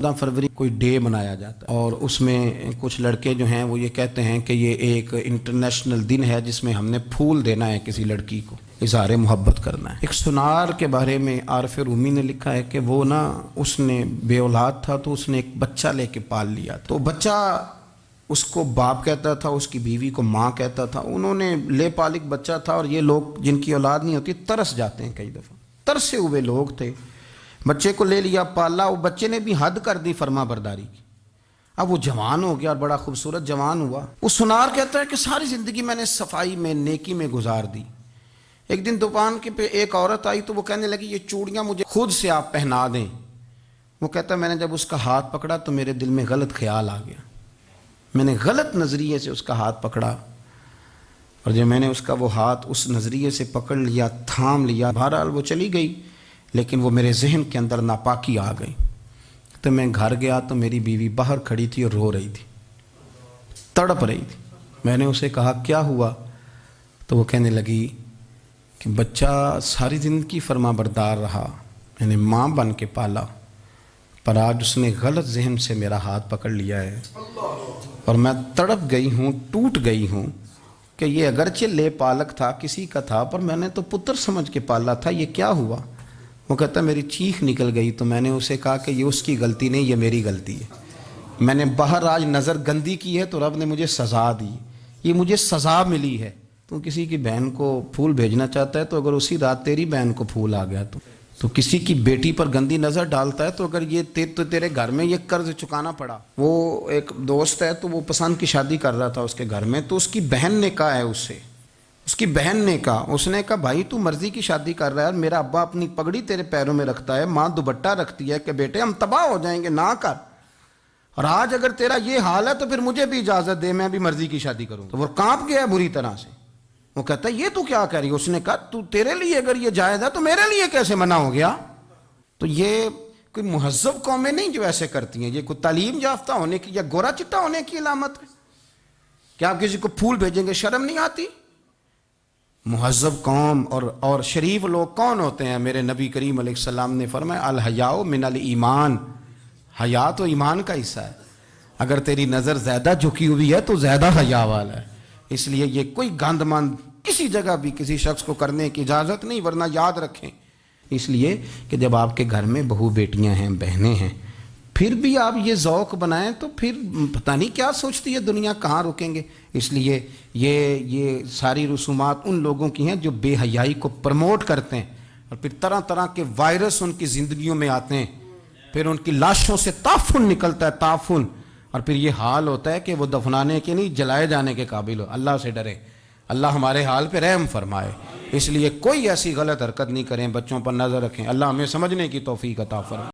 14 फरवरी कोई डे मनाया जाता है और उसमें कुछ लड़के जो हैं वो ये कहते हैं कि ये एक इंटरनेशनल दिन है जिसमें हमने फूल देना है किसी लड़की को, इज़हार मोहब्बत करना है। एक सुनार के बारे में आरफ रूमी ने लिखा है कि वो ना उसने बे औलाद था तो उसने एक बच्चा लेके पाल लिया, तो बच्चा उसको बाप कहता था, उसकी बीवी को माँ कहता था। उन्होंने ले पालिक बच्चा था और ये लोग जिनकी औलाद नहीं होती तरस जाते हैं, कई दफ़ा तरसे हुए लोग थे। बच्चे को ले लिया, पाला, वो बच्चे ने भी हद कर दी फर्मा बरदारी की। अब वो जवान हो गया और बड़ा खूबसूरत जवान हुआ। वो सुनार कहता है कि सारी ज़िंदगी मैंने सफाई में, नेकी में गुजार दी। एक दिन दुकान के पे एक औरत आई तो वो कहने लगी ये चूड़ियाँ मुझे खुद से आप पहना दें। वो कहता है मैंने जब उसका हाथ पकड़ा तो मेरे दिल में गलत ख्याल आ गया, मैंने गलत नज़रिए से उसका हाथ पकड़ा और जब मैंने उसका वो हाथ उस नज़रिए से पकड़ लिया, थाम लिया, बहरहाल वो चली गई, लेकिन वो मेरे जहन के अंदर नापाकी आ गई। तो मैं घर गया तो मेरी बीवी बाहर खड़ी थी और रो रही थी, तड़प रही थी। मैंने उसे कहा क्या हुआ, तो वो कहने लगी कि बच्चा सारी ज़िंदगी फर्मा बरदार रहा, मैंने माँ बन के पाला, पर आज उसने गलत जहन से मेरा हाथ पकड़ लिया है और मैं तड़प गई हूँ, टूट गई हूँ कि ये अगरचे ले पालक था, किसी का था, पर मैंने तो पुत्र समझ के पाला था, ये क्या हुआ। वो कहता मेरी चीख निकल गई तो मैंने उसे कहा कि ये उसकी गलती नहीं, ये मेरी गलती है। मैंने बाहर आज नज़र गंदी की है तो रब ने मुझे सज़ा दी, ये मुझे सज़ा मिली है। तू किसी की बहन को फूल भेजना चाहता है तो अगर उसी रात तेरी बहन को फूल आ गया तो किसी की बेटी पर गंदी नज़र डालता है तो अगर ये तेरे घर में ये कर्ज चुकाना पड़ा। वो एक दोस्त है तो वो पसंद की शादी कर रहा था उसके घर में, तो उसकी बहन ने कहा है उससे, उसकी बहन ने कहा, उसने कहा भाई तू मर्जी की शादी कर रहा है, मेरा अब्बा अपनी पगड़ी तेरे पैरों में रखता है, माँ दुपट्टा रखती है कि बेटे हम तबाह हो जाएंगे ना कर, और आज अगर तेरा ये हाल है तो फिर मुझे भी इजाज़त दे, मैं भी मर्जी की शादी करूँ। तो वो कांप गया बुरी तरह से। वो कहता है ये तू क्या कह रही है। उसने कहा तू तेरे लिए अगर ये जायज़ है तो मेरे लिए कैसे मना हो गया। तो ये कोई मुहज़्ज़ब कौमें नहीं जो ऐसे करती हैं, ये कोई तालीम याफ्ता होने की या गोरा चिट्टा होने की अलामत है। क्या आप किसी को फूल भेजेंगे, शर्म नहीं आती। मुहज़्ज़ब कौम और शरीफ लोग कौन होते हैं। मेरे नबी करीम अलैहिस्सलाम ने फरमाया अल हयाउ मिनल ईमान, हया तो ईमान का हिस्सा है। अगर तेरी नज़र ज़्यादा झुकी हुई है तो ज़्यादा हया वाला है। इसलिए ये कोई गंदमंद किसी जगह भी किसी शख्स को करने की इजाज़त नहीं, वरना याद रखें इसलिए कि जब आपके घर में बहू बेटियां हैं, बहनें हैं, फिर भी आप ये ज़ौक़ बनाएं तो फिर पता नहीं क्या सोचती है दुनिया, कहाँ रुकेंगे। इसलिए ये सारी रसूमात उन लोगों की हैं जो बेहयाई को प्रमोट करते हैं और फिर तरह तरह के वायरस उनकी ज़िंदगियों में आते हैं, फिर उनकी लाशों से ताफुन निकलता है, ताफुन, और फिर ये हाल होता है कि वो दफनाने के नहीं जलाए जाने के काबिल हो। अल्लाह से डरे, अल्लाह हमारे हाल पे रहम फरमाए। इसलिए कोई ऐसी गलत हरकत नहीं करें, बच्चों पर नज़र रखें। अल्लाह हमें समझने की तौफीक अता फरमाए।